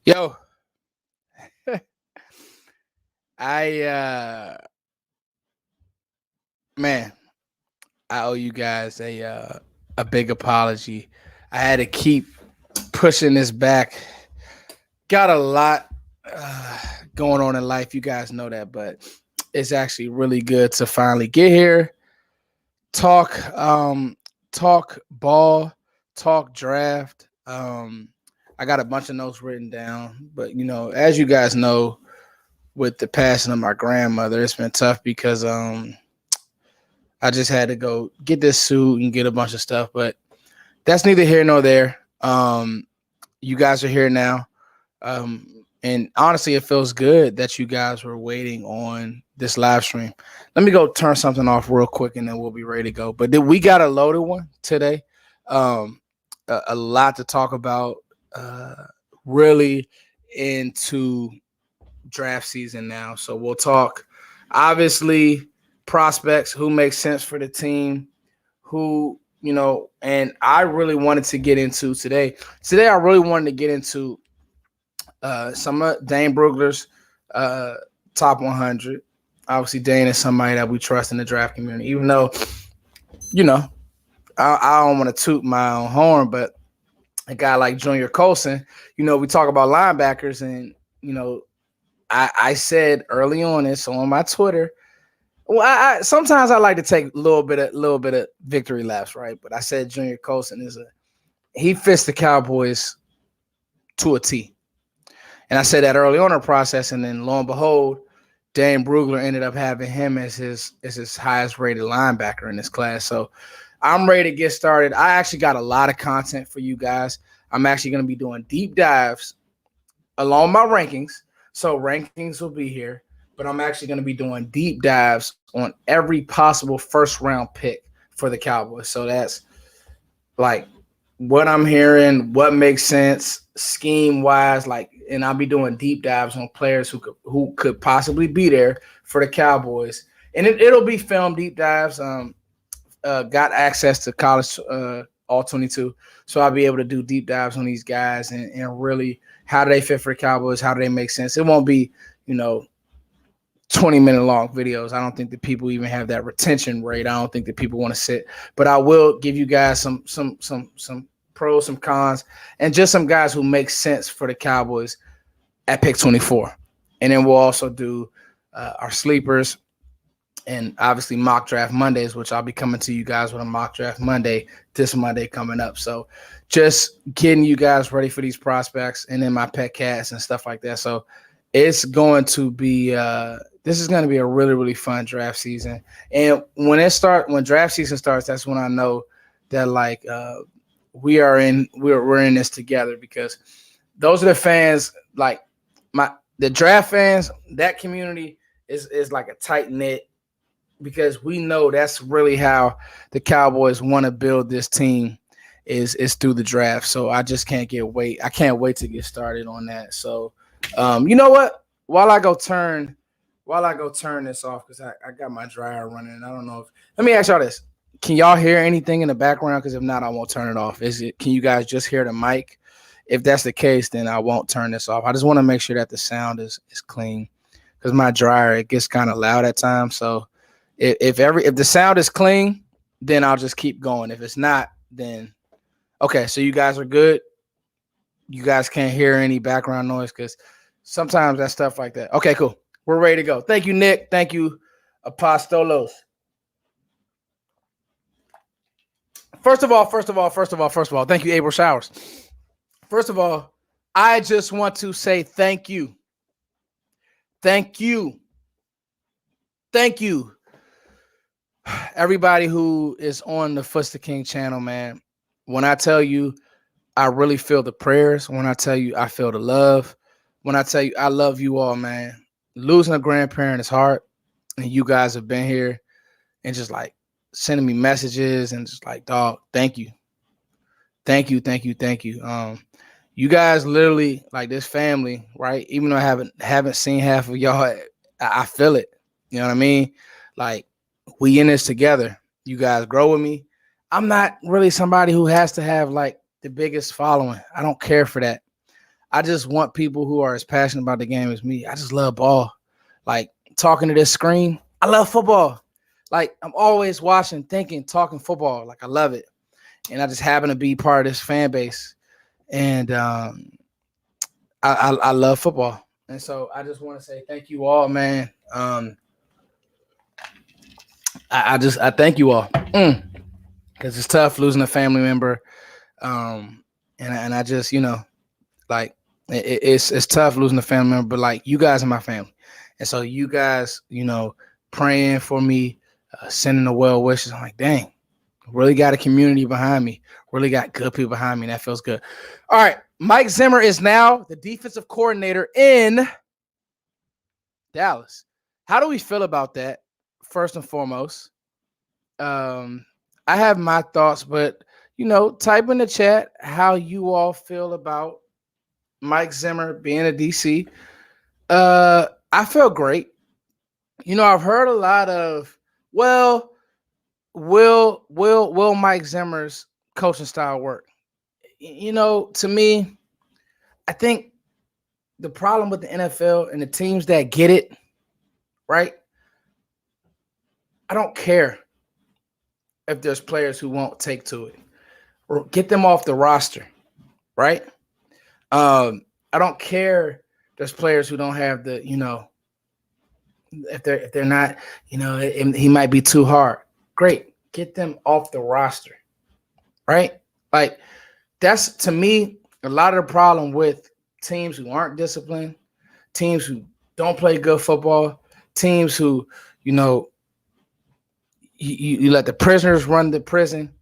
Yo, I man, I owe you guys a big apology. I had to keep pushing this back. Got a lot uh, going on in life. You guys know that, but it's actually really good to finally get here, talk talk ball, talk draft. I got a bunch of notes written down, but as you guys know, with the passing of my grandmother, it's been tough because I just had to go get this suit and get a bunch of stuff, but that's neither here nor there. You guys are here now. And honestly, it feels good that you guys were waiting on this live stream. Let me go turn something off real quick and then we'll be ready to go. But we got a loaded one today. Um, a lot to talk about. Really into draft season now. So we'll talk, obviously, prospects, who makes sense for the team, and I really wanted to get into today. Today, I really wanted to get into some of Dane Brugler's uh, top 100. Obviously, Dane is somebody that we trust in the draft community, even though, you know, I don't want to toot my own horn, but a guy like Junior Colson, we talk about linebackers, and, I said early on this on my Twitter. Well, I sometimes I like to take a little bit of victory laps, right? But I said Junior Colson he fits the Cowboys to a T, and I said that early on in the process, and then lo and behold, Dane Brugler ended up having him as his highest rated linebacker in this class. So I'm ready to get started. I actually got a lot of content for you guys. I'm actually going to be doing deep dives along my rankings. So rankings will be here, but I'm actually going to be doing deep dives on every possible first round pick for the Cowboys. So that's like what I'm hearing, what makes sense scheme wise, and I'll be doing deep dives on players who could possibly be there for the Cowboys, and it'll be film deep dives. Got access to college all 22, so I'll be able to do deep dives on these guys and really how do they fit for the Cowboys, how do they make sense. It won't be 20-minute long videos. I don't think that people even have that retention rate. I don't think that people want to sit, but I will give you guys some pros, some cons, and just some guys who make sense for the Cowboys at pick 24. And then we'll also do our sleepers and obviously mock draft Mondays, which I'll be coming to you guys with a mock draft Monday this Monday coming up. So just getting you guys ready for these prospects and then my pet cats and stuff like that. So it's going to be this is going to be a really, really fun draft season. And when draft season starts, that's when I know that we're in this together, because those are the fans, the draft fans, that community is like a tight knit, because we know that's really how the Cowboys want to build this team is through the draft. So I just can't wait to get started on that. So you know what? While I go turn this off, because I got my dryer running. And I don't know let me ask y'all this. Can y'all hear anything in the background? Because if not, I won't turn it off. Can you guys just hear the mic? If that's the case, then I won't turn this off. I just want to make sure that the sound is clean, because my dryer, it gets kind of loud at times. So if the sound is clean, then I'll just keep going. If it's not, then okay. So you guys are good. You guys can't hear any background noise, because sometimes that stuff like that. Okay, cool. We're ready to go. Thank you, Nick. Thank you, Apostolos. First of all, thank you, April Showers. First of all, I just want to say thank you. Thank you. Thank you. Everybody who is on the Footster King channel, man. When I tell you, I really feel the prayers. When I tell you, I feel the love. When I tell you, I love you all, man. Losing a grandparent is hard, and you guys have been here and just sending me messages and just dog, thank you. Thank you. You guys literally, this family, right? Even though I haven't seen half of y'all, I feel it. You know what I mean? We in this together. You guys grow with me. I'm not really somebody who has to have the biggest following. I don't care for that. I just want people who are as passionate about the game as me. I just love ball. Like talking to this screen, I love football. Like I'm always watching, thinking, talking football. Like I love it. And I just happen to be part of this fan base. And I love football. And so I just want to say thank you all, man. I thank you all. Because it's tough losing a family member. And I just, like it's tough losing a family member, but like you guys are my family. And so you guys, praying for me, sending the well wishes. I'm like, dang, really got a community behind me. Really got good people behind me. That feels good. All right. Mike Zimmer is now the defensive coordinator in Dallas. How do we feel about that? First and foremost, I have my thoughts, but type in the chat how you all feel about Mike Zimmer being a DC. I feel great. I've heard a lot of, well, will Mike Zimmer's coaching style work? To me, I think the problem with the NFL and the teams that get it, right? I don't care if there's players who won't take to it or get them off the roster, right? I don't care if there's players who don't have the, if they're not, he might be too hard. Great. Get them off the roster, right? Like that's, to me, a lot of the problem with teams who aren't disciplined, teams who don't play good football, teams who, you let the prisoners run the prison.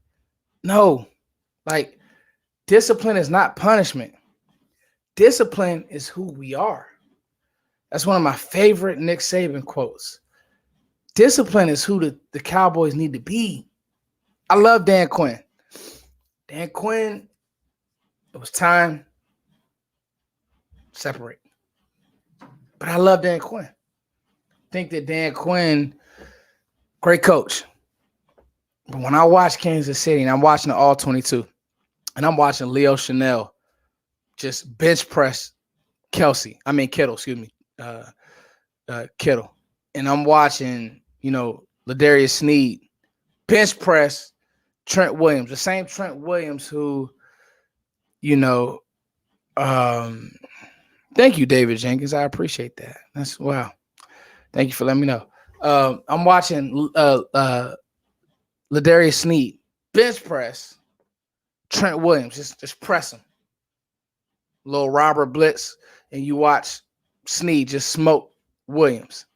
No, like discipline is not punishment. Discipline is who we are. That's one of my favorite Nick Saban quotes. Discipline is who the Cowboys need to be. I love Dan Quinn. Dan Quinn, it was time to separate. But I love Dan Quinn. I think that Dan Quinn, great coach. But when I watch Kansas City, and I'm watching the All 22, and I'm watching Leo Chanel just bench press Kittle, Kittle. And I'm watching, Ladarius Sneed bench press Trent Williams, the same Trent Williams who, thank you, David Jenkins. I appreciate that. That's wow. Thank you for letting me know. I'm watching Ladarius Sneed bench press Trent Williams, just press him. Little Robert Blitz, and you watch Sneed just smoke Williams.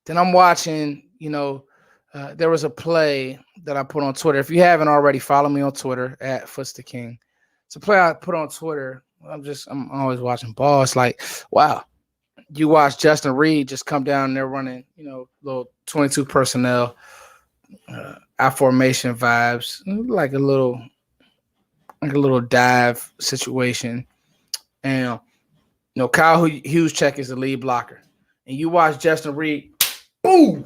Then I'm watching, there was a play that I put on Twitter. If you haven't already, follow me on Twitter at Foots the King. It's a play I put on Twitter. I'm always watching ball. It's like, wow. You watch Justin Reed just come down and they're running, little 22 personnel, I-formation vibes, like a little dive situation. And, Kyle Hughes-Check is the lead blocker. And you watch Justin Reed, boom,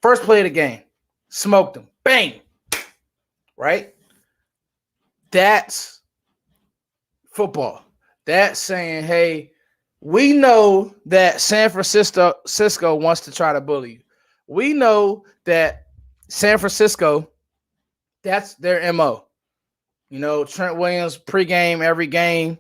first play of the game, smoked him, bang, right? That's football. That's saying, hey, we know that San Francisco wants to try to bully you. We know that San Francisco, that's their MO. Trent Williams pregame every game,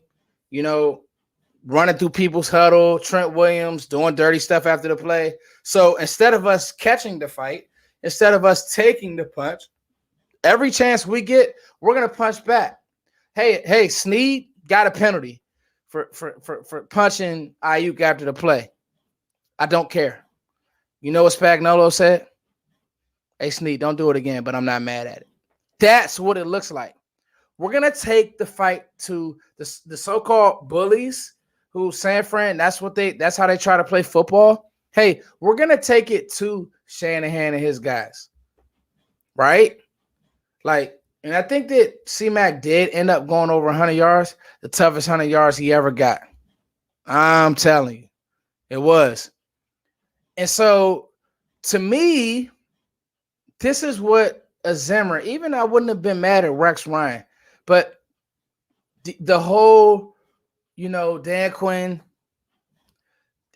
running through people's huddle, Trent Williams doing dirty stuff after the play. So instead of us catching the fight, instead of us taking the punch, every chance we get, we're going to punch back. Hey, Sneed got a penalty for punching Ayuk after the play. I don't care. You know what Spagnuolo said? Hey, Sneed, don't do it again, but I'm not mad at it. That's what it looks like. We're going to take the fight to the so-called bullies who San Fran, that's how they try to play football. Hey, we're going to take it to Shanahan and his guys. Right? Like, and I think that C-Mac did end up going over 100 yards, the toughest 100 yards he ever got. I'm telling you, it was. And so, to me, this is what a Zimmer, even I wouldn't have been mad at Rex Ryan, but the whole Dan Quinn,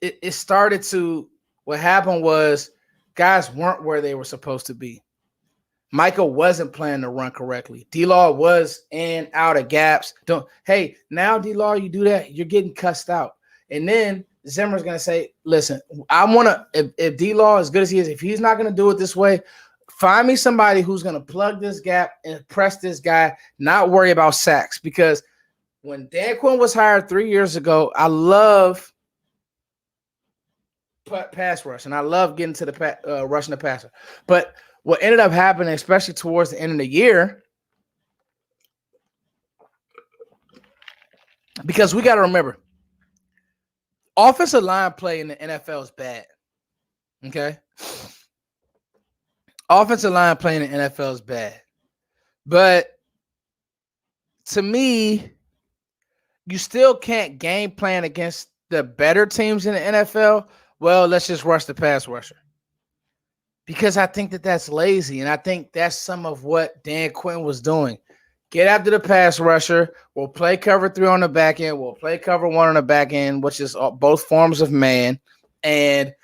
it started to, what happened was guys weren't where they were supposed to be. Michael wasn't playing the run correctly. D-Law was in, out of gaps. Now D-Law, you do that, you're getting cussed out. And then Zimmer's going to say, listen, I want to, if D-Law, as good as he is, if he's not going to do it this way, find me somebody who's going to plug this gap and press this guy, not worry about sacks. Because when Dan Quinn was hired 3 years ago, I love pass rush, and I love getting to the rushing the passer. But what ended up happening, especially towards the end of the year, because we got to remember, offensive line play in the NFL is bad. Okay? Offensive line play in the NFL is bad. But to me, you still can't game plan against the better teams in the NFL. Well, let's just rush the pass rusher. Because I think that's lazy, and I think that's some of what Dan Quinn was doing. Get after the pass rusher. We'll play cover 3 on the back end. We'll play cover 1 on the back end, which is both forms of man, and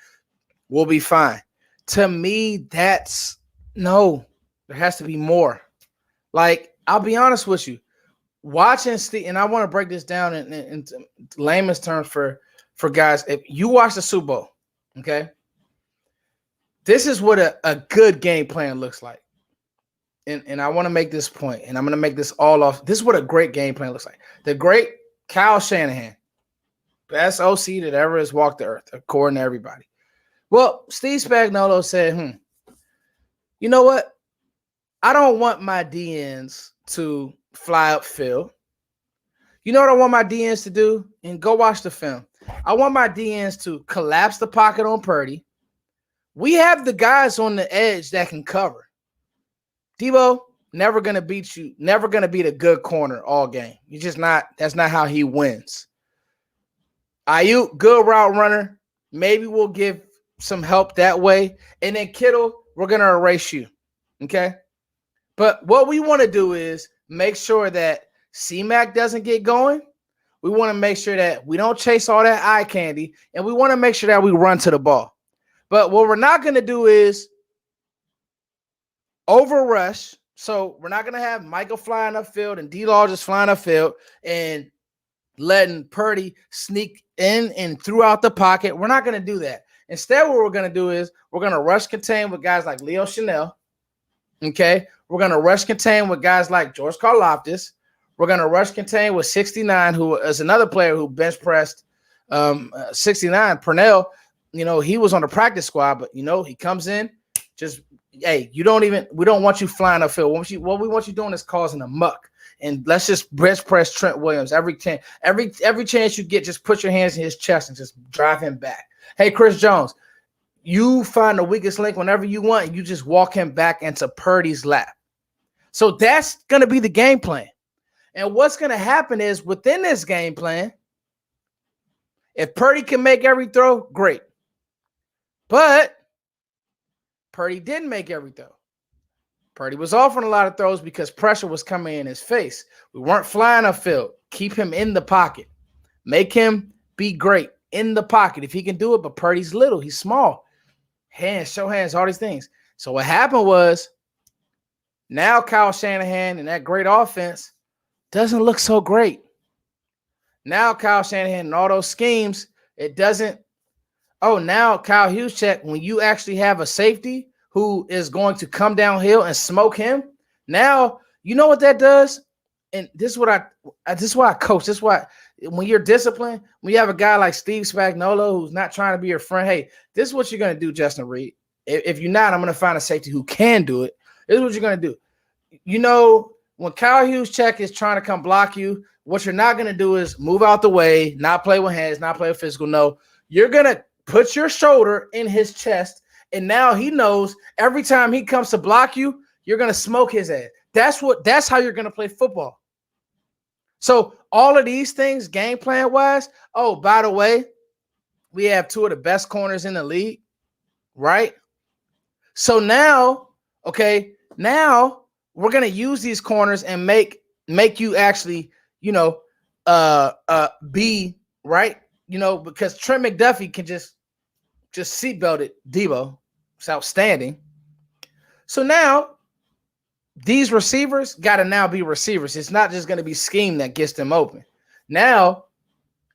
we'll be fine. To me, no. There has to be more. Like, I'll be honest with you. Watching Steve, and I want to break this down in layman's terms for guys. If you watch the Super Bowl, okay, this is what a good game plan looks like. And I want to make this point, and I'm going to make this all off. This is what a great game plan looks like. The great Kyle Shanahan, best OC that ever has walked the earth, according to everybody. Well, Steve Spagnuolo said, you know what? I don't want my DNs to fly upfield. You know what I want my DNs to do? And go watch the film. I want my DNs to collapse the pocket on Purdy. We have the guys on the edge that can cover. Debo, never going to beat you, never going to beat a good corner all game. You're just not, that's not how he wins. Ayuk, good route runner. Maybe we'll give some help that way. And then Kittle, we're going to erase you. Okay? But what we want to do is make sure that C-Mac doesn't get going. We want to make sure that we don't chase all that eye candy. And we want to make sure that we run to the ball. But what we're not going to do is over rush. So we're not going to have Michael flying upfield and D-Law just flying upfield and letting Purdy sneak in and throughout the pocket. We're not going to do that. Instead, what we're going to do is we're going to rush contain with guys like Leo Chanel. Okay? We're going to rush contain with guys like George Karlaftis. We're going to rush contain with 69, who is another player who bench pressed 69. Purnell, he was on the practice squad, but, he comes in, just, hey, we don't want you flying upfield. What we want you doing is causing a muck. And let's just bench press Trent Williams every chance you get. Just put your hands in his chest and just drive him back. Hey, Chris Jones, you find the weakest link whenever you want, and you just walk him back into Purdy's lap. So that's going to be the game plan. And what's going to happen is within this game plan, if Purdy can make every throw, great. But Purdy didn't make every throw. Purdy was offering a lot of throws because pressure was coming in his face. We weren't flying upfield. Keep him in the pocket. Make him be great in the pocket if he can do it. But Purdy's little. He's small. Hands, show hands, all these things. So what happened was now Kyle Shanahan and that great offense doesn't look so great. Now Kyle Shanahan and all those schemes, it doesn't. Oh, now Kyle Juszczyk, when you actually have a safety who is going to come downhill and smoke him, now you know what that does? And this is what I coach. This is why when you're disciplined, when you have a guy like Steve Spagnuolo who's not trying to be your friend, hey, this is what you're going to do, Justin Reed. If you're not, I'm going to find a safety who can do it. This is what you're going to do. When Kyle Juszczyk is trying to come block you, what you're not going to do is move out the way, not play with hands, not play with physical. No, you're going to put your shoulder in his chest, and now he knows every time he comes to block you, you're going to smoke his ass. That's how you're going to play football. So all of these things, game plan wise, oh, by the way, we have two of the best corners in the league, right? So now we're going to use these corners and make you actually, be right, because Trent McDuffie can just seatbelt it. Debo, it's outstanding. So now these receivers got to now be receivers. It's not just going to be scheme that gets them open. Now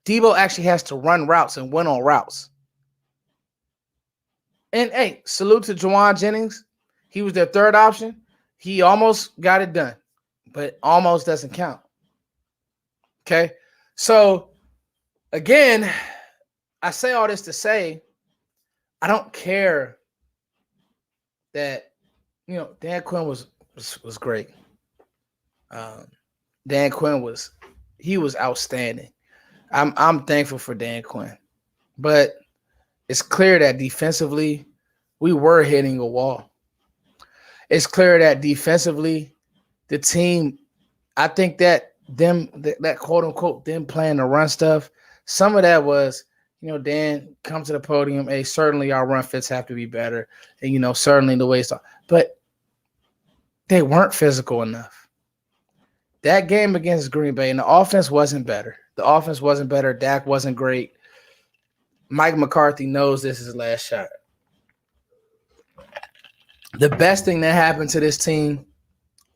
Debo actually has to run routes and win on routes. And hey, salute to Juwan Jennings. He was their third option. He almost got it done, but almost doesn't count. Okay. So again, I say all this to say, I don't care that, Dan Quinn was great. Dan Quinn was outstanding. I'm thankful for Dan Quinn, but it's clear that defensively we were hitting a wall. It's clear that defensively the team, I think that that quote unquote them playing the run stuff, some of that was, Dan come to the podium. Hey, certainly our run fits have to be better, and certainly the way it's, but they weren't physical enough. That game against Green Bay, and the offense wasn't better. Dak wasn't great. Mike McCarthy knows this is his last shot. The best thing that happened to this team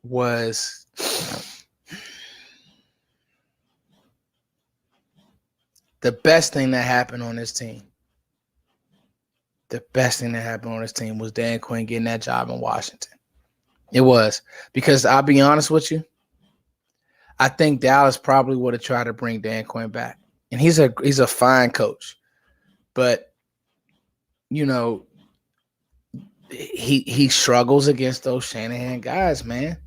was the best thing that happened on this team. The best thing that happened on this team was Dan Quinn getting that job in Washington. It was, because I'll be honest with you, I think Dallas probably would have tried to bring Dan Quinn back, and he's a fine coach, but he struggles against those Shanahan guys, man,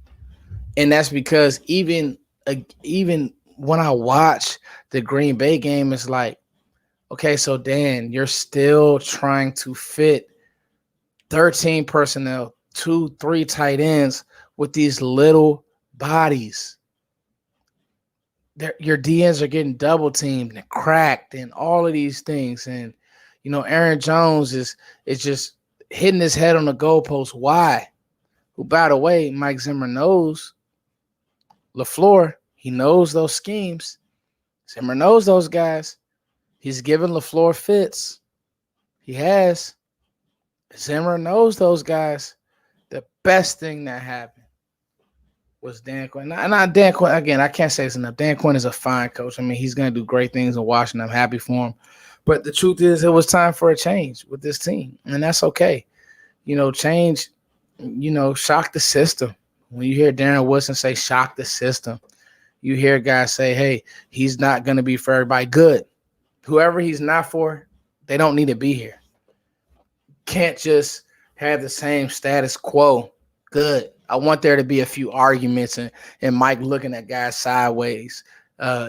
and that's because even when I watch the Green Bay game, it's like, okay, so Dan, you're still trying to fit 13 personnel, 2-3 tight ends with these little bodies. Your DNs are getting double teamed and cracked and all of these things. And, Aaron Jones is just hitting his head on the goalpost. Why? Who, by the way, Mike Zimmer knows LaFleur. He knows those schemes. Zimmer knows those guys. He's given LaFleur fits. He has. Zimmer knows those guys. The best thing that happened was Dan Quinn. Not Dan Quinn. Again, I can't say this enough. Dan Quinn is a fine coach. I mean, he's going to do great things in Washington. I'm happy for him. But the truth is, it was time for a change with this team, and that's okay. Change, shock the system. When you hear Darren Woodson say shock the system, you hear guys say, hey, he's not going to be for everybody. Good. Whoever he's not for, they don't need to be here. Can't just have the same status quo. Good. I want there to be a few arguments and Mike looking at guys sideways.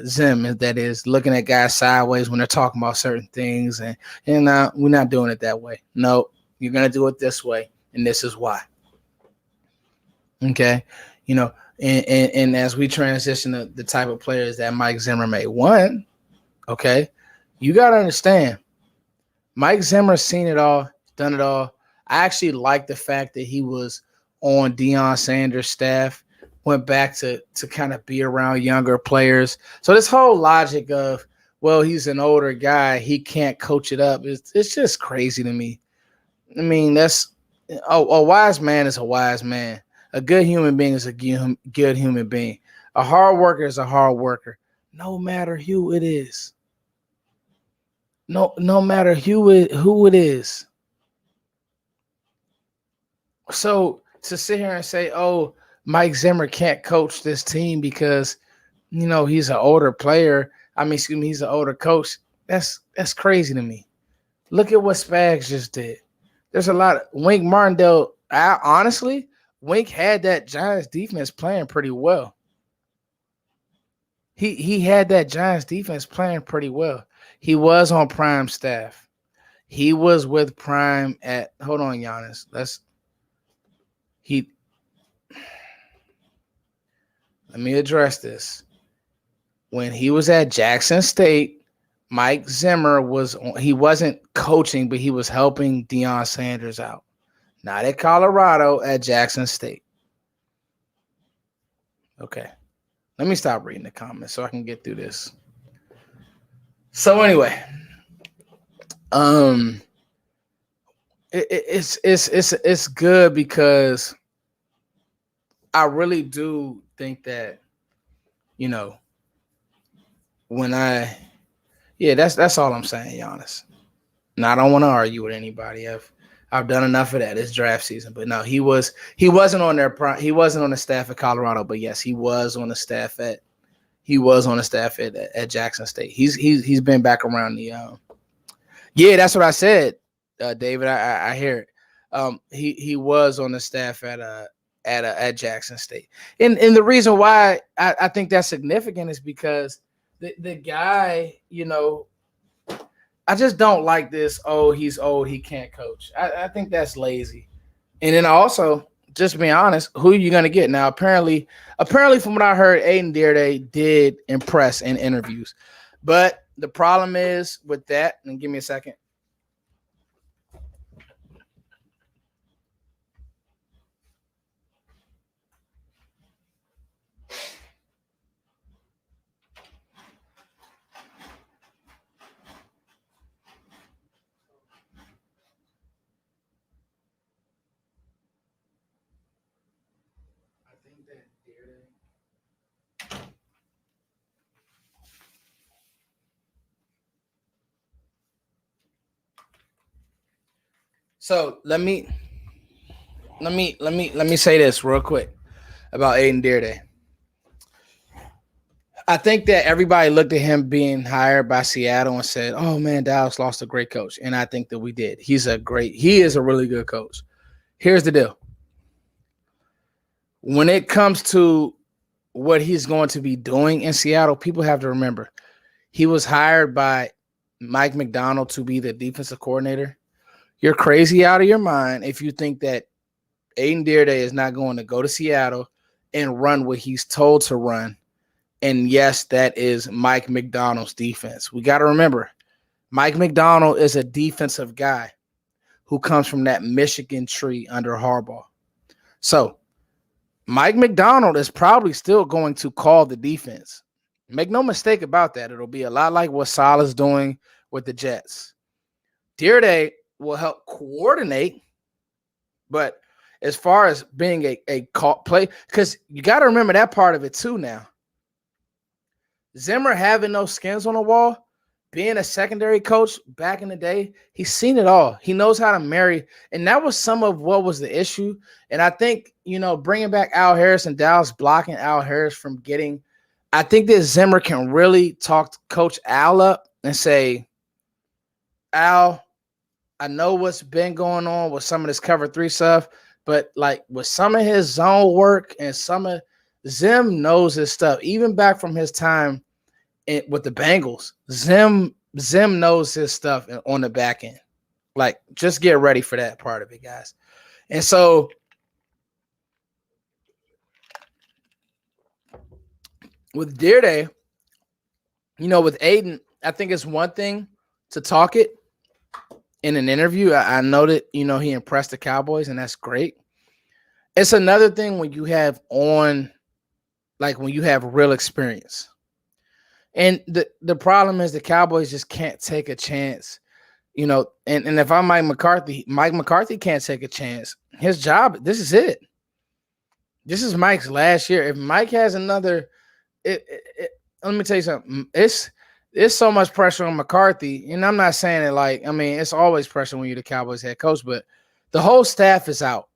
Zim, that is, looking at guys sideways when they're talking about certain things. And we're not doing it that way. No, you're going to do it this way. And this is why. Okay. And as we transition to the type of players that Mike Zimmer may want, okay, you got to understand, Mike Zimmer's seen it all, done it all. I actually like the fact that he was on Deion Sanders' staff, went back to kind of be around younger players. So this whole logic of, well, he's an older guy, he can't coach it up, it's just crazy to me. I mean, a wise man is a wise man. A good human being is a good human being. A hard worker is a hard worker, no matter who it is. No matter who it is. So to sit here and say, oh, Mike Zimmer can't coach this team because, he's an older player. He's an older coach. That's crazy to me. Look at what Spags just did. There's a lot of Wink Martindale. Honestly, Wink had that Giants defense playing pretty well. He had that Giants defense playing pretty well. He was on Prime staff. He was with Prime at, hold on, Giannis. Let me address this. When he was at Jackson State, Mike Zimmer he wasn't coaching, but he was helping Deion Sanders out. Not at Colorado, at Jackson State. Okay. Let me stop reading the comments so I can get through this. So anyway, um, it's good because I really do think that, you know, when that's all I'm saying, Giannis. Now I don't want to argue with anybody. I've done enough of that. It's draft season, but no, he wasn't on he wasn't on the staff at Colorado, but yes, he was on the staff at Jackson State. He's been back around the yeah, that's what I said, David. I hear it. He was on the staff at Jackson State, and the reason why I think that's significant is because the guy, I just don't like this. Oh, he's old, he can't coach. I think that's lazy. And then also, just be honest, who are you gonna get now? Apparently, from what I heard, Aiden Dearday did impress in interviews, but the problem is with that. And give me a second. So let me say this real quick about Aiden Dearday. I think that everybody looked at him being hired by Seattle and said, "Oh man, Dallas lost a great coach," and I think that we did. He is a really good coach. Here's the deal: when it comes to what he's going to be doing in Seattle, people have to remember he was hired by Mike McDonald to be the defensive coordinator. You're crazy out of your mind if you think that Aiden Dearday is not going to go to Seattle and run what he's told to run. And yes, that is Mike McDonald's defense. We got to remember, Mike McDonald is a defensive guy who comes from that Michigan tree under Harbaugh. So Mike McDonald is probably still going to call the defense. Make no mistake about that. It'll be a lot like what Saleh's doing with the Jets. Dearday will help coordinate, but as far as being a call play, because you got to remember that part of it too now. Zimmer having those skins on the wall, being a secondary coach back in the day, he's seen it all. He knows how to marry, and that was some of what was the issue. And I think, bringing back Al Harris and Dallas blocking Al Harris from getting – I think that Zimmer can really talk to Coach Al up and say, Al, I know what's been going on with some of this cover 3 stuff, but like with some of his zone work and Zim knows his stuff, even back from his time with the Bengals. Zim knows his stuff on the back end. Like, just get ready for that part of it, guys. And so with Dearday, with Aiden, I think it's one thing to talk it in an interview. I know that, he impressed the Cowboys, and that's great. It's another thing when you have when you have real experience. And the problem is the Cowboys just can't take a chance, and if I'm Mike McCarthy can't take a chance. His job, this is it. This is Mike's last year. If Mike has another, let me tell you something. It's so much pressure on McCarthy, and I'm not saying it it's always pressure when you're the Cowboys head coach, but the whole staff is out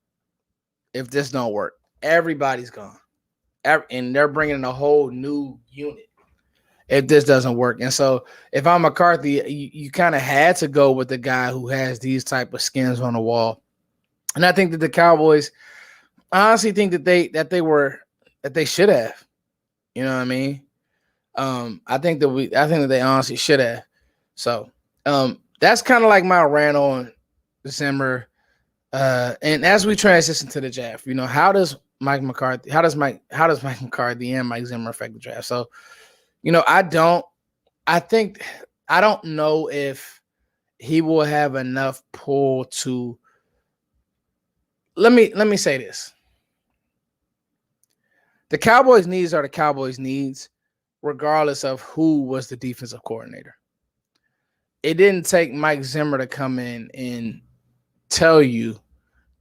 if this don't work. Everybody's gone. And they're bringing in a whole new unit if this doesn't work. And so if I'm McCarthy, you kind of had to go with the guy who has these type of skins on the wall. And I think that the Cowboys, I honestly think that they should have. You know what I mean? I think that they honestly should have. So that's kind of like my rant on Zimmer. And as we transition to the draft, how does Mike McCarthy and Mike Zimmer affect the draft? So, I don't know if he will have enough pull to. Let me say this. The Cowboys' needs are the Cowboys' needs, regardless of who was the defensive coordinator. It didn't take Mike Zimmer to come in and tell you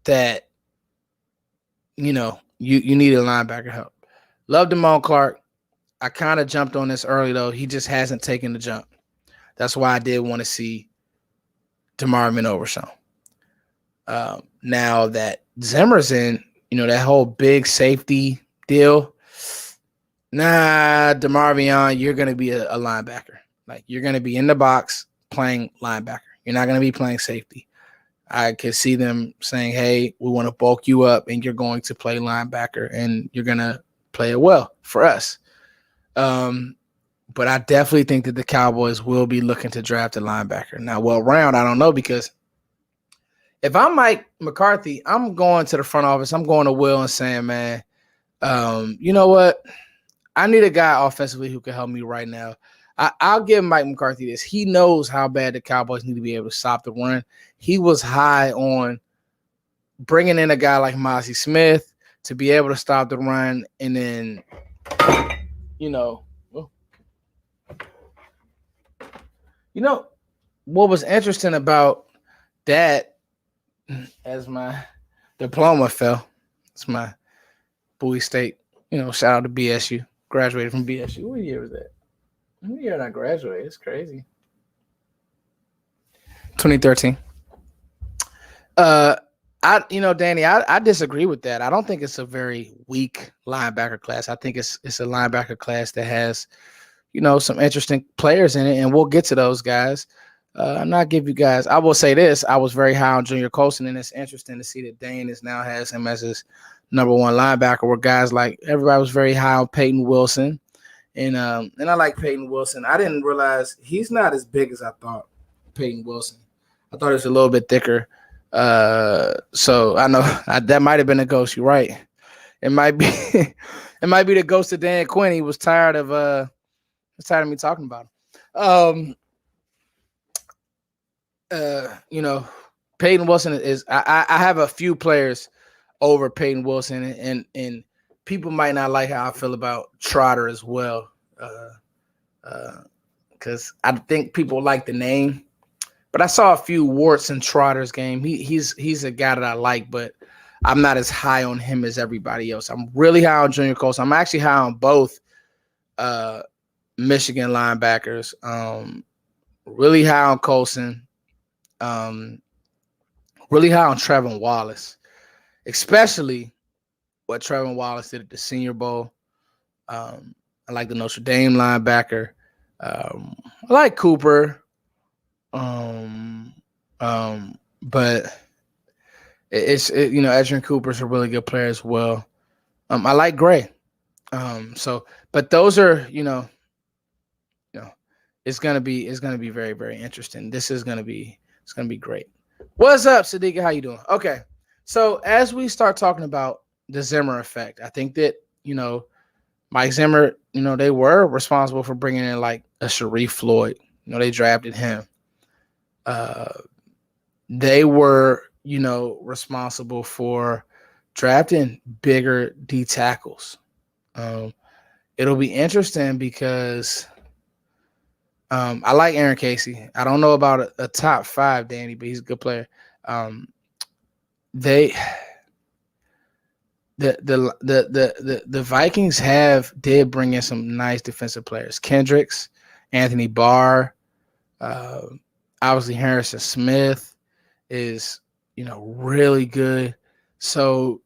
that, you need a linebacker help. Love Damone Clark. I kind of jumped on this early, though. He just hasn't taken the jump. That's why I did want to see DeMarvin Overshown. Now that Zimmer's in, that whole big safety deal, DeMarvion, you're going to be a linebacker. Like, you're going to be in the box playing linebacker. You're not going to be playing safety. I could see them saying, hey, we want to bulk you up, and you're going to play linebacker, and you're going to play it well for us. But I definitely think that the Cowboys will be looking to draft a linebacker. Now, round, I don't know, because if I'm Mike McCarthy, I'm going to the front office. I'm going to Will and saying, man, you know what? I need a guy offensively who can help me right now. I'll give Mike McCarthy this. He knows how bad the Cowboys need to be able to stop the run. He was high on bringing in a guy like Mozzie Smith to be able to stop the run, and then, what was interesting about that, as my diploma fell, it's my Bowie State, shout out to BSU, graduated from BSU. What year was that? What year did I graduate? It's crazy. 2013. Danny, I disagree with that. I don't think it's a very weak linebacker class. I think it's a linebacker class that has, some interesting players in it, and we'll get to those guys. I'm not give you guys. I will say this: I was very high on Junior Colson, and it's interesting to see that Dane now has him as his number one linebacker. Where guys like everybody was very high on Peyton Wilson, and I like Peyton Wilson. I didn't realize he's not as big as I thought. Peyton Wilson, I thought he was a little bit thicker. So I know that might have been a ghost. You're right. It might be. It might be the ghost of Dan Quinn. He was tired of me talking about him. Peyton Wilson is. I have a few players over Peyton Wilson, and people might not like how I feel about Trotter as well, because I think people like the name, but I saw a few warts in Trotter's game. He's a guy that I like, but I'm not as high on him as everybody else. I'm really high on Junior Colson. I'm actually high on both Michigan linebackers. Really high on Colson. Really high on Trevin Wallace, especially what Trevin Wallace did at the Senior Bowl. I like the Notre Dame linebacker. I like Cooper. But Edgerrin Cooper's a really good player as well. I like Gray. But those are, it's gonna be very, very interesting. It's gonna be great. What's up, Sadiqa? How you doing? Okay. So as we start talking about the Zimmer effect, I think that, Mike Zimmer, they were responsible for bringing in like a Sharif Floyd. They drafted him. They were, responsible for drafting bigger D tackles. It'll be interesting because I like Aaron Casey. I don't know about a top 5, Danny, but he's a good player. The Vikings did bring in some nice defensive players. Kendricks, Anthony Barr, obviously Harrison Smith is, really good. So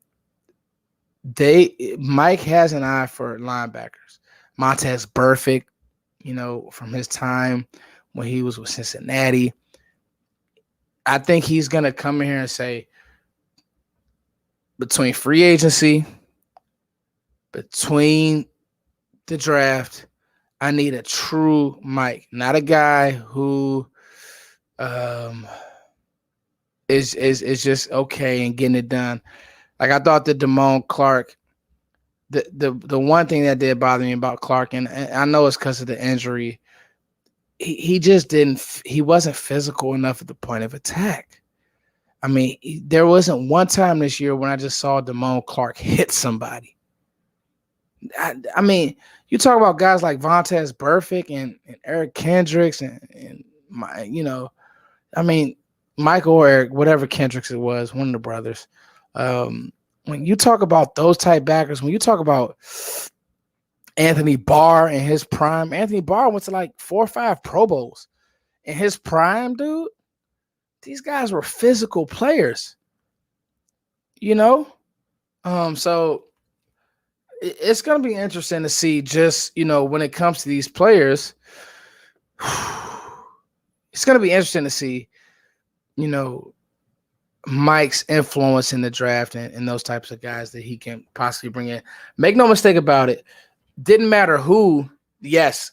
Mike has an eye for linebackers. Montez Burfict, from his time when he was with Cincinnati. I think he's going to come in here and say, between free agency, between the draft, I need a true Mike, not a guy who is just okay and getting it done. Like, I thought that Damone Clark, the one thing that did bother me about Clark, and I know it's because of the injury, he wasn't physical enough at the point of attack. I mean, there wasn't one time this year when I just saw Damone Clark hit somebody. I mean, you talk about guys like Vontez Burfict and Eric Kendricks and my, I mean, Michael or Eric, whatever Kendricks it was, one of the brothers. Um, when you talk about those type backers, when you talk about Anthony Barr in his prime, Anthony Barr went to like 4 or 5 Pro Bowls in his prime, dude. These guys were physical players, So it's going to be interesting to see just, when it comes to these players, it's going to be interesting to see, Mike's influence in the draft and those types of guys that he can possibly bring in. Make no mistake about it. Didn't matter who. Yes.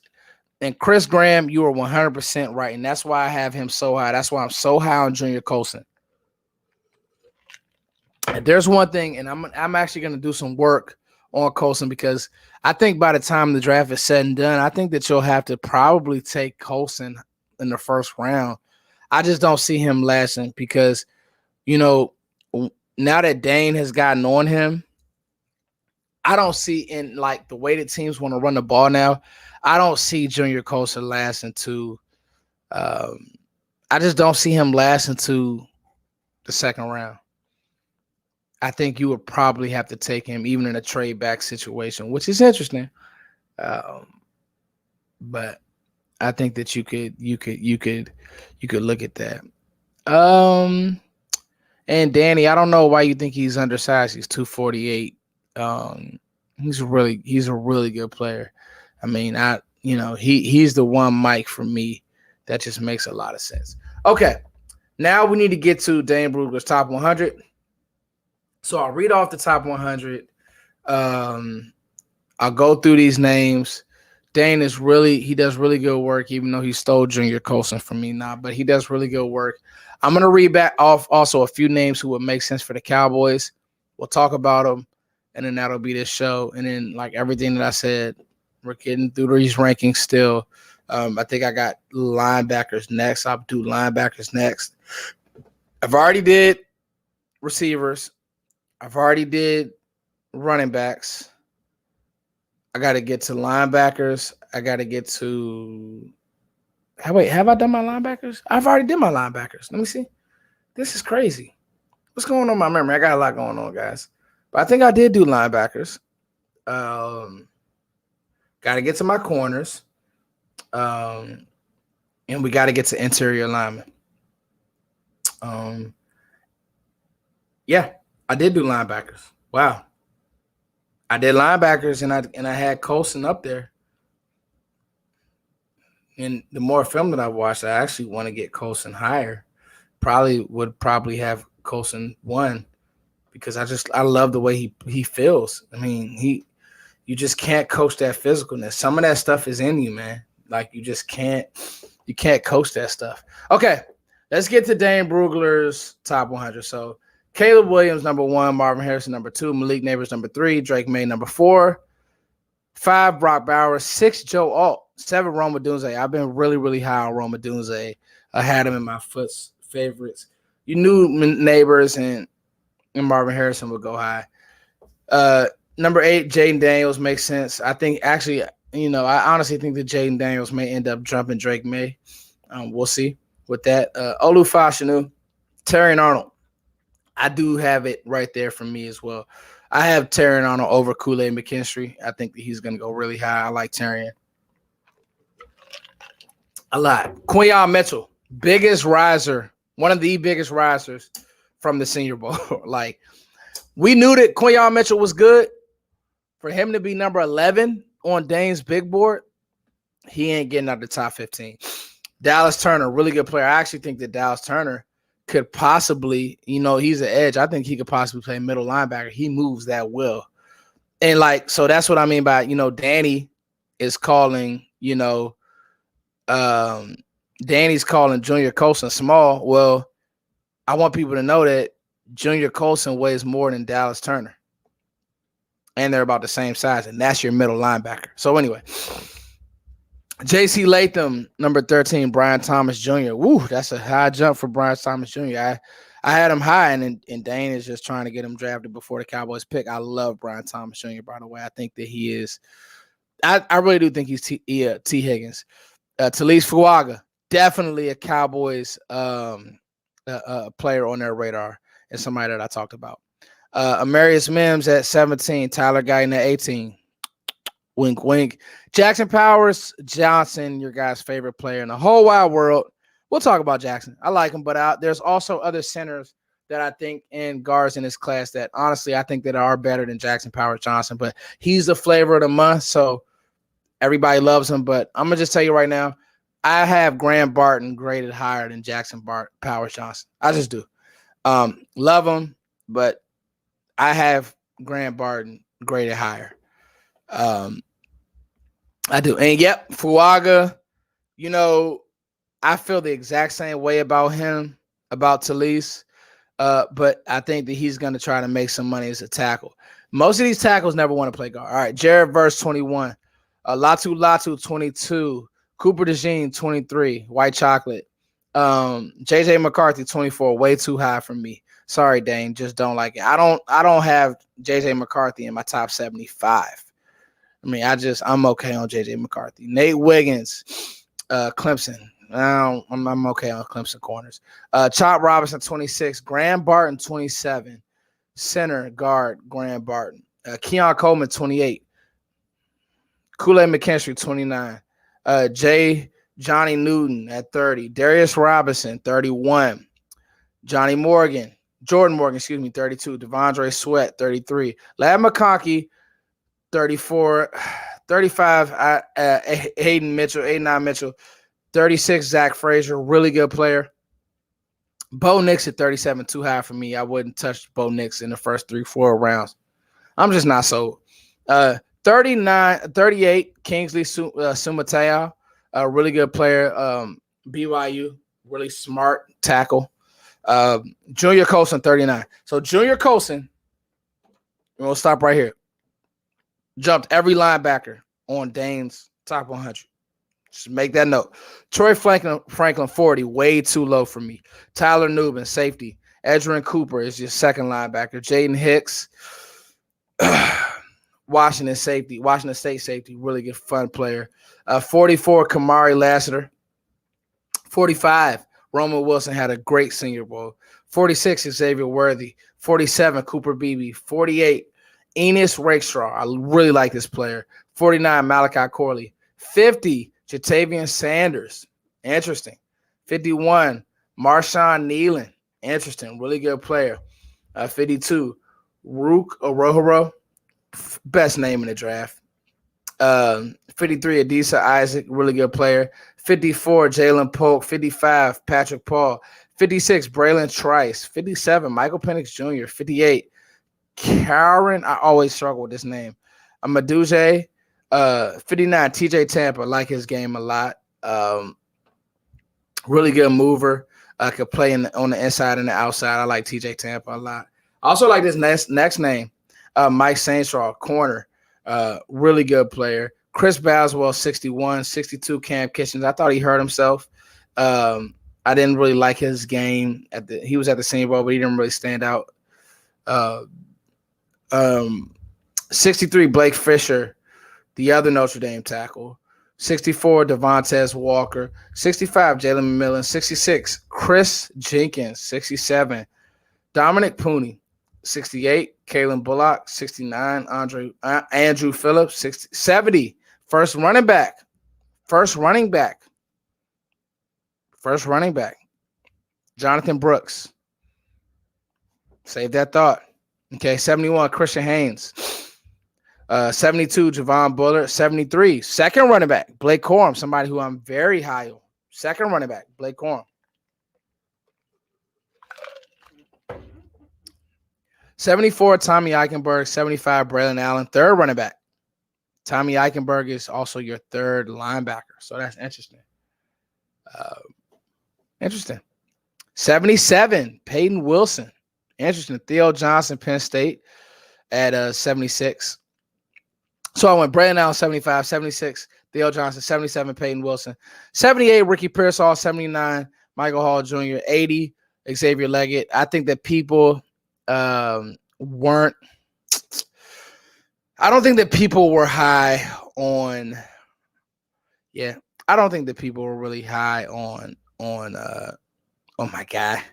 And Chris Graham, you are 100% right. And that's why I have him so high. That's why I'm so high on Junior Colson. And there's one thing, and I'm actually going to do some work on Colson because I think by the time the draft is said and done, I think that you'll have to probably take Colson in the first round. I just don't see him lasting because, now that Dane has gotten on him, I don't see in like the way that teams want to run the ball now, I don't see Junior Colson lasting to I just don't see him lasting to the second round. I think you would probably have to take him even in a trade back situation, which is interesting. But I think that you could look at that. And Danny, I don't know why you think he's undersized. He's 248. He's a really good player. I mean, he's the one Mike for me that just makes a lot of sense. Okay, now we need to get to Dane Brugler's top 100. So I'll read off the top 100. I'll go through these names. Dane does really good work, even though he stole Junior Colson from me now, but he does really good work. I'm going to read back off also a few names who would make sense for the Cowboys. We'll talk about them, and then that'll be this show. And then, like everything that I said, we're getting through these rankings still. I think I got linebackers next. I'll do linebackers next. I've already did receivers. I've already did running backs. I got to get to linebackers. I got to get to – wait, have I done my linebackers? I've already did my linebackers. Let me see. This is crazy. What's going on in my memory? I got a lot going on, guys. But I think I did do linebackers. Got to get to my corners. And we got to get to interior linemen. Yeah, I did do linebackers. Wow. I did linebackers, and I had Colson up there. And the more film that I watched, I actually want to get Colson higher. Would have Colson 1 because I love the way he feels. I mean, you just can't coach that physicalness. Some of that stuff is in you, man. Like you can't coach that stuff. Okay, let's get to Dane Brugler's top 100. So Caleb Williams, number 1, Marvin Harrison, number 2, Malik Neighbors, number 3, Drake May, number 4, 5, Brock Bowers, 6, Joe Alt, 7, Rome Odunze. I've been really, really high on Rome Odunze. I had him in my favorites. You knew Neighbors and Marvin Harrison would go high. Number 8, Jaden Daniels makes sense. I think actually, I honestly think that Jaden Daniels may end up jumping Drake May. We'll see with that. Olu Fashanu, Terry Arnold. I do have it right there for me as well. I have Terry Arnold over Kool-Aid McKinstry. I think that he's going to go really high. I like Terry a lot. Quinyon Mitchell, biggest riser, one of the biggest risers from the Senior Bowl. Like, we knew that Quinyon Mitchell was good. For him to be number 11 on Dane's big board, he ain't getting out the top 15. Dallas Turner, really good player. I actually think that Dallas Turner could possibly, he's an edge. I think he could possibly play middle linebacker. He moves that well. And so that's what I mean by, Danny is calling, Danny's calling Junior Colson small. Well, I want people to know that Junior Colson weighs more than Dallas Turner. And they're about the same size, and that's your middle linebacker. So anyway, J.C. Latham, number 13, Brian Thomas Jr. Woo, that's a high jump for Brian Thomas Jr. I had him high, and Dane is just trying to get him drafted before the Cowboys pick. I love Brian Thomas Jr., by the way. I think that he is – I really do think he's T. Higgins. Talise Fuaga, definitely a Cowboys player on their radar, and somebody that I talked about. Amarius Mims at 17, Tyler Guyton at 18. Wink, wink. Jackson Powers Johnson, your guys' favorite player in the whole wide world. We'll talk about Jackson. I like him, but there's also other centers that I think and guards in this class that honestly I think that are better than Jackson Powers Johnson. But he's the flavor of the month, so everybody loves him. But I'm gonna just tell you right now, I have Graham Barton graded higher than Jackson Powers Johnson. I just do. Love him, but I have Graham Barton graded higher. I do. And yep, Fuaga, I feel the exact same way about him, about Talise. But I think that he's going to try to make some money as a tackle. Most of these tackles never want to play guard. All right, Jared Verse, 21. Latu, 22. Cooper DeJean, 23. White Chocolate. JJ McCarthy, 24. Way too high for me. Sorry, Dane. Just don't like it. I don't have JJ McCarthy in my top 75. I mean, I'm okay on JJ McCarthy. Nate Wiggins, Clemson. I'm okay on Clemson corners. Chop Robinson, 26. Graham Barton, 27. Center guard, Graham Barton. Keon Coleman, 28. Kool-Aid McKinstry, 29. Johnny Newton at 30. Darius Robinson, 31. Jordan Morgan, 32. Devondre Sweat, 33. Lad McConkey, 34. 35, Hayden Mitchell. 36, Zach Frazier, really good player. Bo Nix at 37, too high for me. I wouldn't touch Bo Nix in the first 3-4 rounds. I'm just not sold. 38, Kingsley Sumateo, a really good player. BYU, really smart tackle. Junior Colson, 39. So Junior Colson, we'll stop right here. Jumped every linebacker on Dane's top 100. Just make that note. Troy Franklin, 40, way too low for me. Tyler Nubin, safety. Edgerrin Cooper is your second linebacker. Jaden Hicks, Washington State safety, really good, fun player. 44, Kamari Lassiter. 45, Roman Wilson had a great Senior Bowl. 46, Xavier Worthy. 47, Cooper Beebe. 48, Enos Rakestraw. I really like this player. 49, Malachi Corley. 50, Jatavian Sanders. Interesting. 51, Marshawn Nealon. Interesting. Really good player. 52, Rook Orohoro. Best name in the draft. 53, Adisa Isaac. Really good player. 54, Jalen Polk. 55, Patrick Paul. 56, Braylon Trice. 57, Michael Penix Jr. 58, Karen. I always struggle with this name. Amaduje. 59, TJ Tampa. Like his game a lot. Really good mover. Could play on the inside and the outside. I like TJ Tampa a lot. I also like this next name. Mike Saintraw, corner. Really good player. Chris Baswell, 61. 62, Cam Kitchens. I thought he hurt himself. I didn't really like his game. He was at the Senior Bowl, but he didn't really stand out. 63, Blake Fisher, the other Notre Dame tackle. 64, Devontae Walker. 65, Jalen McMillan. 66, Chris Jenkins. 67, Dominic Pooney. 68, Kalen Bullock. 69, Andrew Phillips. 70, first running back. Jonathan Brooks. Save that thought. Okay, 71, Christian Haynes. 72, Javon Bullard. 73, second running back, Blake Corum, somebody who I'm very high on. Second running back, Blake Corum. 74, Tommy Eichenberg. 75, Braylon Allen, third running back. Tommy Eichenberg is also your third linebacker, so that's interesting. Interesting. 77, Peyton Wilson. Interesting. Theo Johnson, Penn State at 76. So I went Braylon Allen, 75, 76, Theo Johnson, 77, Peyton Wilson, 78, Ricky Pearsall, 79, Michael Hall Jr., 80, Xavier Leggett. I think that people weren't. I don't think that people were high on. Yeah, I don't think that people were really high on my guy.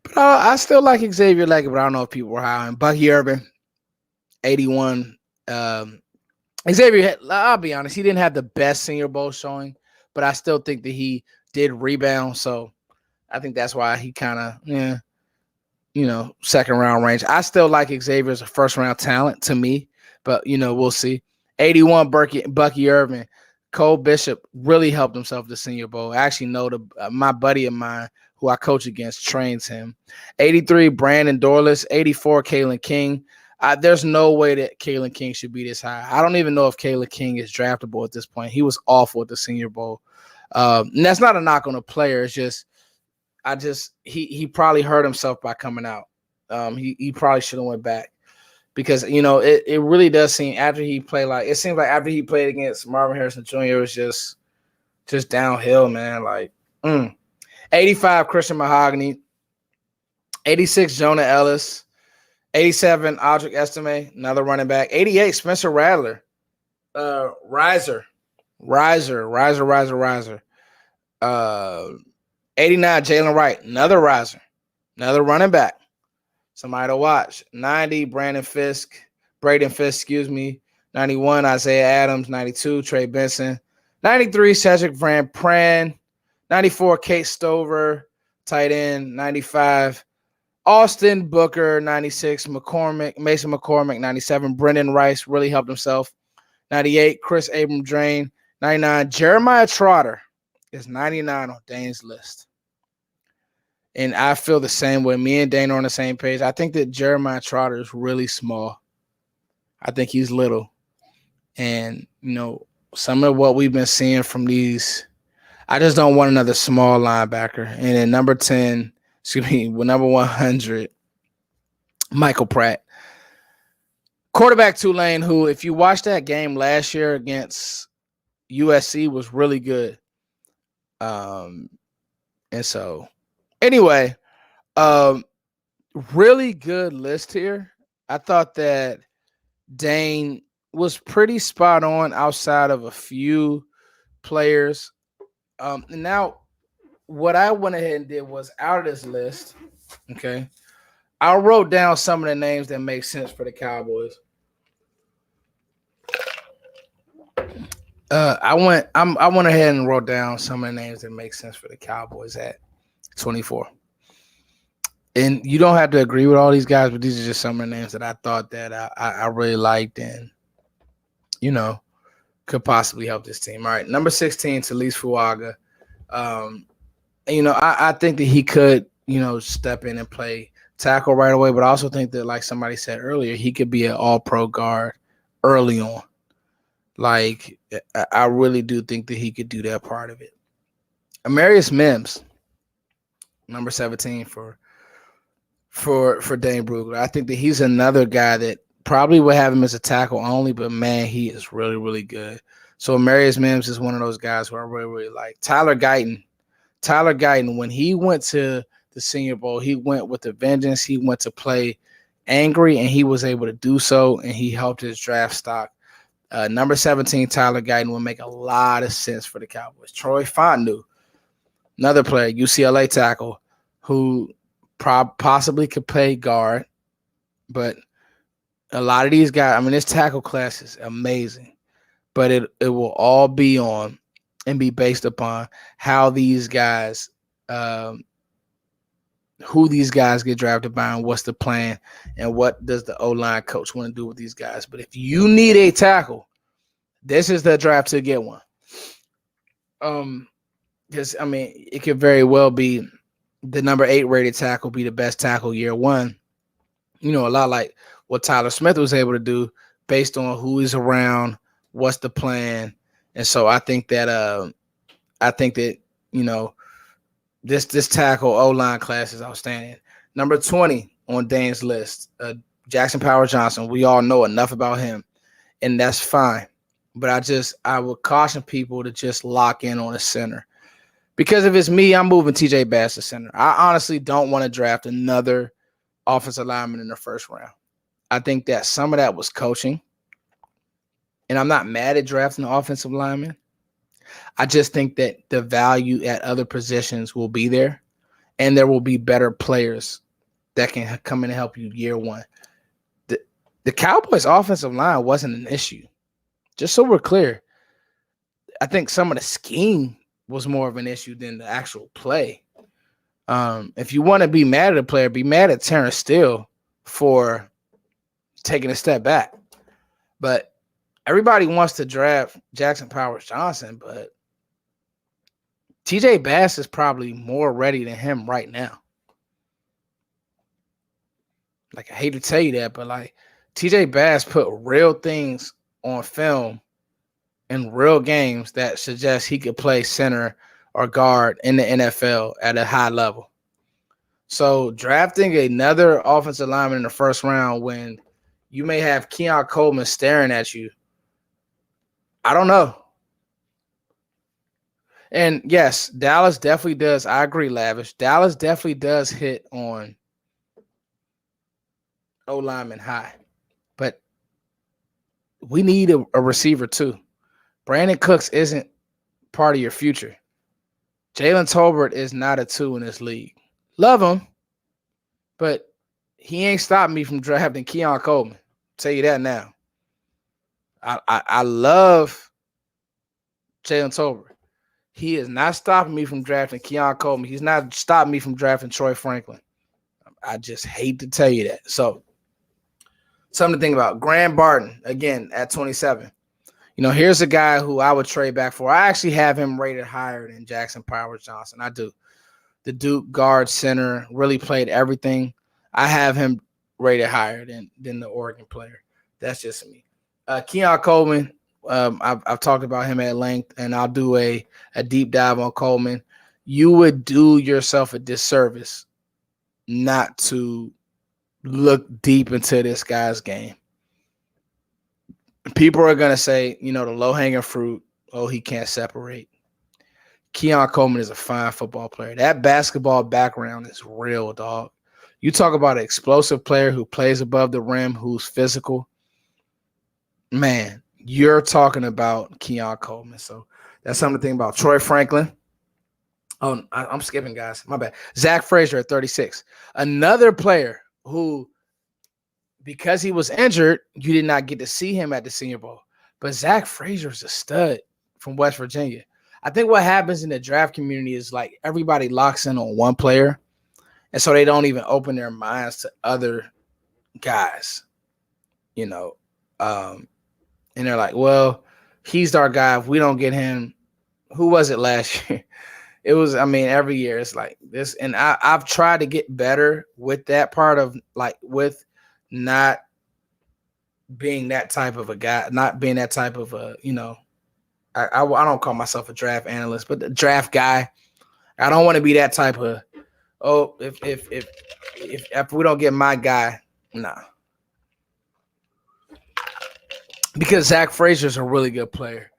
But I still like Xavier Leggett, but I don't know if people were high on Bucky Urban, 81. Xavier, I'll be honest, he didn't have the best Senior Bowl showing, but I still think that he did rebound. So I think that's why he kind of, second round range. I still like Xavier as a first round talent to me, but we'll see. 81 Bucky Irvin. Cole Bishop really helped himself the Senior Bowl. I actually know my buddy of mine who I coach against trains him. 83 Brandon Dorless. 84 Kalen King. There's no way that Kalen King should be this high. I don't even know if Kalen King is draftable at this point. He was awful at the Senior Bowl. And that's not a knock on the player. It's just, he probably hurt himself by coming out. He probably should have went back because, it really does seem after he played after he played against Marvin Harrison Jr., it was just downhill, man. 85 Christian Mahogany, 86 Jonah Ellis, 87 Audric Estime, another running back, 88 Spencer Rattler, Riser. 89 Jalen Wright, another riser, another running back, somebody to watch. 90 Braden Fisk, 91 Isaiah Adams, 92 Trey Benson, 93 Cedric Van Pran, 94 Kate Stover, tight end, 95 Austin Booker, 96 Mason McCormick, 97 Brendan Rice really helped himself, 98 Chris Abram Drain, 99 Jeremiah Trotter is 99 on Dane's list. And I feel the same way. Me and Dane are on the same page. I think that Jeremiah Trotter is really small. I think he's little. And, some of what we've been seeing from these, I just don't want another small linebacker. And then number 100, Michael Pratt. Quarterback Tulane, who, if you watched that game last year against USC, was really good. And so, anyway, really good list here. I thought that Dane was pretty spot on outside of a few players. And now what I went ahead and did was out of this list, okay, I wrote down some of the names that make sense for the Cowboys. I went ahead and wrote down some of the names that make sense for the Cowboys at 24. And you don't have to agree with all these guys, but these are just some of the names that I thought that I really liked and, could possibly help this team. All right, number 16, Talise Fuaga. I think that he could, step in and play tackle right away, but I also think that, like somebody said earlier, he could be an all-pro guard early on. Like, I really do think that he could do that part of it. Amarius Mims, number 17 for Dane Brugler. I think that he's another guy that probably would have him as a tackle only, but man, he is really, really good. So Amarius Mims is one of those guys who I really, really like. Tyler Guyton, when he went to the Senior Bowl, he went with a vengeance. He went to play angry, and he was able to do so, and he helped his draft stock. Number 17, Tyler Guyton will make a lot of sense for the Cowboys. Troy Fontenot, another player, UCLA tackle, who possibly could play guard, but a lot of these guys, this tackle class is amazing, but it will all be on and be based upon how these guys, who these guys get drafted by and what's the plan and what does the O-line coach want to do with these guys. But if you need a tackle, this is the draft to get one. Because, it could very well be the number 8 rated tackle be the best tackle year one. A lot like what Tyler Smith was able to do based on who is around, what's the plan. And so I think that this tackle O-line class is outstanding. Number 20 on Dane's list, Jackson Power Johnson. We all know enough about him, and that's fine. But I would caution people to just lock in on a center. Because if it's me, I'm moving TJ Bass to center. I honestly don't want to draft another offensive lineman in the first round. I think that some of that was coaching. And I'm not mad at drafting an offensive lineman. I just think that the value at other positions will be there. And there will be better players that can come in and help you year one. The Cowboys' offensive line wasn't an issue. Just so we're clear, I think some of the scheme was more of an issue than the actual play. If you want to be mad at a player, be mad at Terrence Steele for taking a step back. But everybody wants to draft Jackson Powers Johnson, but TJ Bass is probably more ready than him right now. Like, I hate to tell you that, but like TJ Bass put real things on film in real games that suggest he could play center or guard in the NFL at a high level. So drafting another offensive lineman in the first round when you may have Keon Coleman staring at you, I don't know. And yes, Dallas definitely does. I agree, Lavish. Dallas definitely does hit on O-lineman high. But we need a receiver too. Brandon Cooks isn't part of your future. Jalen Tolbert is not a 2 in this league. Love him, but he ain't stopping me from drafting Keon Coleman. Tell you that now. I love Jalen Tolbert. He is not stopping me from drafting Keon Coleman. He's not stopping me from drafting Troy Franklin. I just hate to tell you that. So, something to think about. Graham Barton, again, at 27. Here's a guy who I would trade back for. I actually have him rated higher than Jackson Powers Johnson. I do. The Duke guard center really played everything. I have him rated higher than the Oregon player. That's just me. Keon Coleman, I've talked about him at length, and I'll do a deep dive on Coleman. You would do yourself a disservice not to look deep into this guy's game. People are going to say, the low-hanging fruit, he can't separate. Keon Coleman is a fine football player. That basketball background is real, dog. You talk about an explosive player who plays above the rim, who's physical. Man, you're talking about Keon Coleman. So that's something to think about. Troy Franklin. Oh, I'm skipping, guys. My bad. Zach Frazier at 36. Another player who, because he was injured, you did not get to see him at the Senior Bowl. But Zach Frazier is a stud from West Virginia. I think what happens in the draft community is like everybody locks in on one player, and so they don't even open their minds to other guys, and they're like, well, he's our guy. If we don't get him, who was it last year? It was, every year it's like this. And I've tried to get better with that part of with not being that type of a guy, not being that type of a, I don't call myself a draft analyst, but the draft guy. I don't want to be that type of, if we don't get my guy, nah. Because Zach Frazier's a really good player,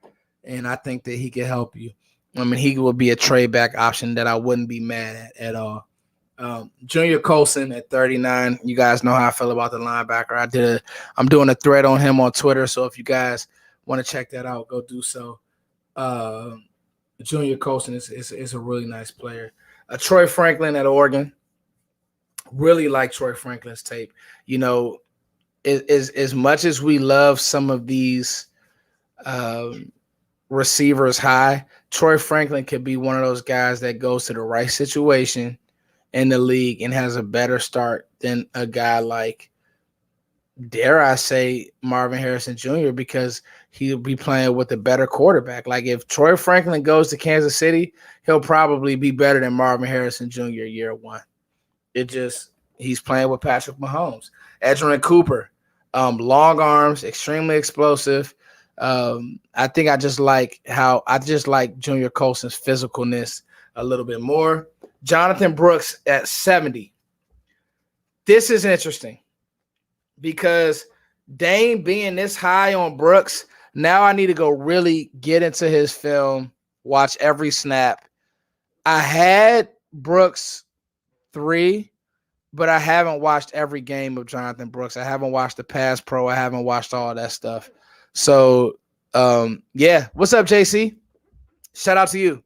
and I think that he can help you. He would be a trade back option that I wouldn't be mad at all. Junior Colson at 39. You guys know how I feel about the linebacker. I'm doing a thread on him on Twitter, so if you guys want to check that out, go do so. Junior Colson is a really nice player. Troy Franklin at Oregon. Really like Troy Franklin's tape. As much as we love some of these receivers high, Troy Franklin could be one of those guys that goes to the right situation in the league and has a better start than a guy like, dare I say, Marvin Harrison Jr., because he'll be playing with a better quarterback. Like, if Troy Franklin goes to Kansas City, he'll probably be better than Marvin Harrison Jr. year one. He's playing with Patrick Mahomes. Edgerrin Cooper, long arms, extremely explosive. I think I just like Junior Colson's physicalness a little bit more. Jonathan Brooks at 70. This is interesting because Dane being this high on I had Brooks 3, but I haven't watched every game of Jonathan Brooks. I haven't watched the Pass Pro. I haven't watched all that stuff. So, yeah. What's up, JC? Shout out to you.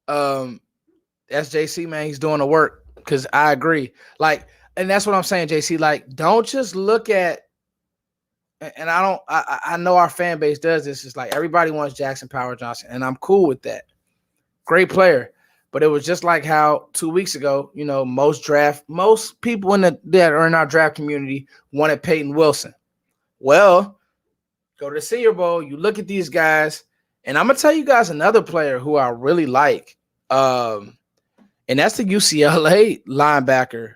That's JC, man. He's doing the work because I agree. Like, and that's what I'm saying, JC. Like, don't just look at, and I know our fan base does this. It's like everybody wants Jackson Power Johnson, and I'm cool with that. Great player. But it was just like how 2 weeks ago, most people that are in our draft community wanted Peyton Wilson. Well, go to the Senior Bowl, you look at these guys, and I'm gonna tell you guys another player who I really like. And that's the UCLA linebacker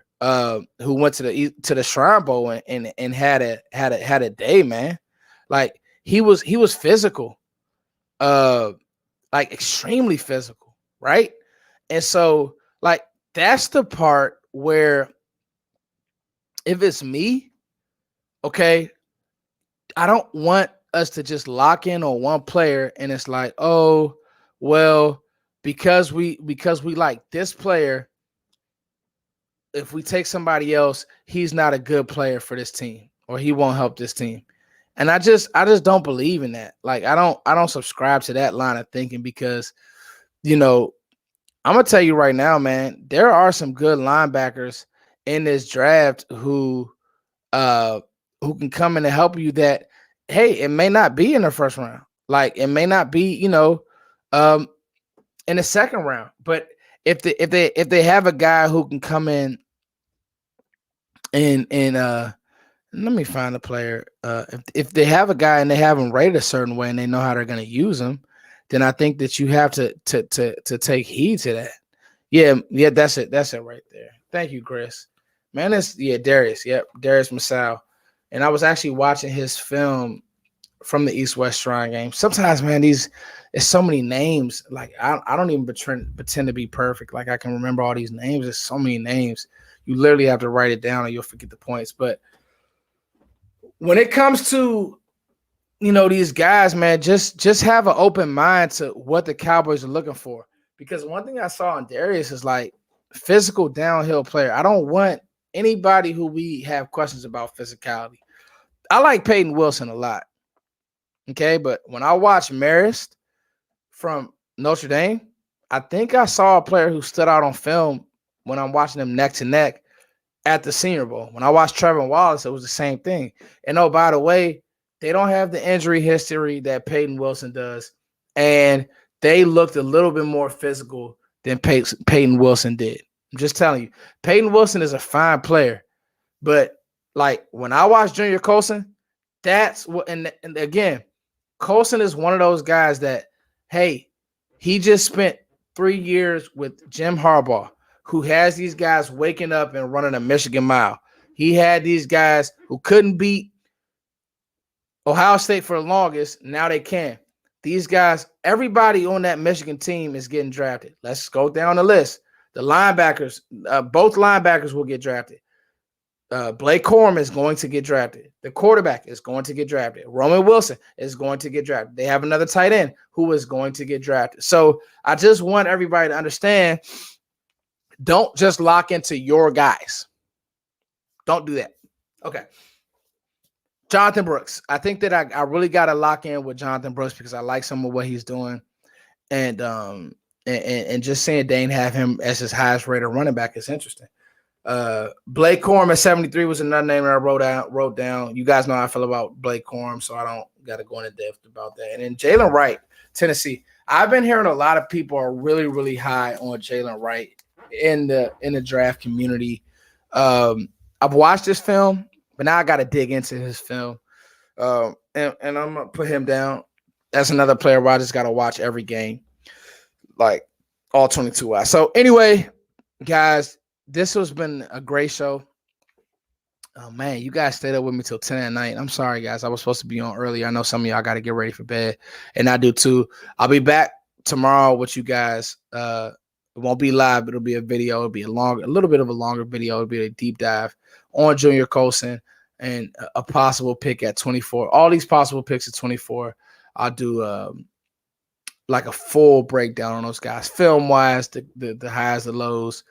who went to the Shrine Bowl and had a day, man. Like he was physical, like extremely physical, right? And so, like, that's the part where if it's me, okay, I don't want us to just lock in on one player and it's like, oh, well, because we like this player, if we take somebody else, he's not a good player for this team or he won't help this team. And I just don't believe in that. Like I don't subscribe to that line of thinking because, I'm gonna tell you right now, man, there are some good linebackers in this draft who can come in and help you that, hey, it may not be in the first round. Like it may not be, in the second round. But if they have a guy who can come in and let me find a player. If they have a guy and they have him rated a certain way and they know how they're gonna use him, then I think that you have to take heed to that. Yeah, that's it. That's it right there. Thank you, Chris. Man, Darius. Yep, Darius Masao. And I was actually watching his film from the East-West Shrine game. Sometimes, man, there's so many names. Like I don't even pretend to be perfect. Like I can remember all these names. There's so many names. You literally have to write it down or you'll forget the points. But when it comes to these guys, man, just have an open mind to what the Cowboys are looking for. Because one thing I saw in Darius is like physical downhill player. I don't want anybody who we have questions about physicality. I like Peyton Wilson a lot. Okay, but when I watched Marist from Notre Dame, I think I saw a player who stood out on film when I'm watching them neck to neck at the Senior Bowl. When I watched Trevor Wallace, it was the same thing. And oh, by the way, they don't have the injury history that Peyton Wilson does. And they looked a little bit more physical than Peyton Wilson did. I'm just telling you, Peyton Wilson is a fine player. But like when I watched Junior Colson, that's what, and again, Colson is one of those guys that, hey, he just spent 3 years with Jim Harbaugh, who has these guys waking up and running a Michigan mile. He had these guys who couldn't beat Ohio State for the longest. Now they can. These guys, everybody on that Michigan team is getting drafted. Let's go down the list. The linebackers, both linebackers will get drafted. Blake Corum is going to get drafted. The quarterback is going to get drafted. Roman Wilson is going to get drafted. They have another tight end who is going to get drafted. So I just want everybody to understand, don't just lock into your guys. Don't do that. Okay. Jonathan Brooks. I think that I really got to lock in with Jonathan Brooks because I like some of what he's doing. And just seeing Dane have him as his highest rated running back is interesting. Blake Corum at 73 was another name that I wrote down. You guys know how I feel about Blake Corum, so I don't got to go into depth about that. And then Jalen Wright, Tennessee. I've been hearing a lot of people are really, really high on Jalen Wright in the draft community. I've watched this film, but now I got to dig into his film. And I'm gonna put him down. That's another player where I just got to watch every game, like all 22 hours. So anyway, guys, this has been a great show. Oh man, you guys stayed up with me till 10 at night. I'm sorry, guys. I was supposed to be on early. I know some of y'all got to get ready for bed, and I do too. I'll be back tomorrow with you guys. It won't be live, but it'll be a video. It'll be a little bit of a longer video. It'll be a deep dive on Junior Colson and a possible pick at 24. All these possible picks at 24. I'll do like a full breakdown on those guys, film wise, the highs, the lows,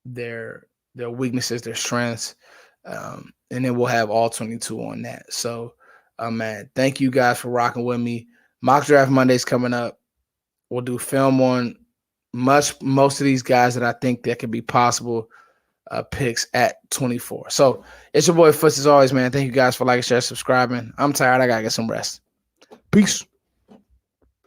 their weaknesses, their strengths, and then we'll have all 22 on that. So, man, thank you guys for rocking with me. Mock Draft Monday's coming up. We'll do film on most of these guys that I think that could be possible picks at 24. So it's your boy Foots as always, man. Thank you guys for liking, sharing, subscribing. I'm tired. I gotta get some rest. Peace.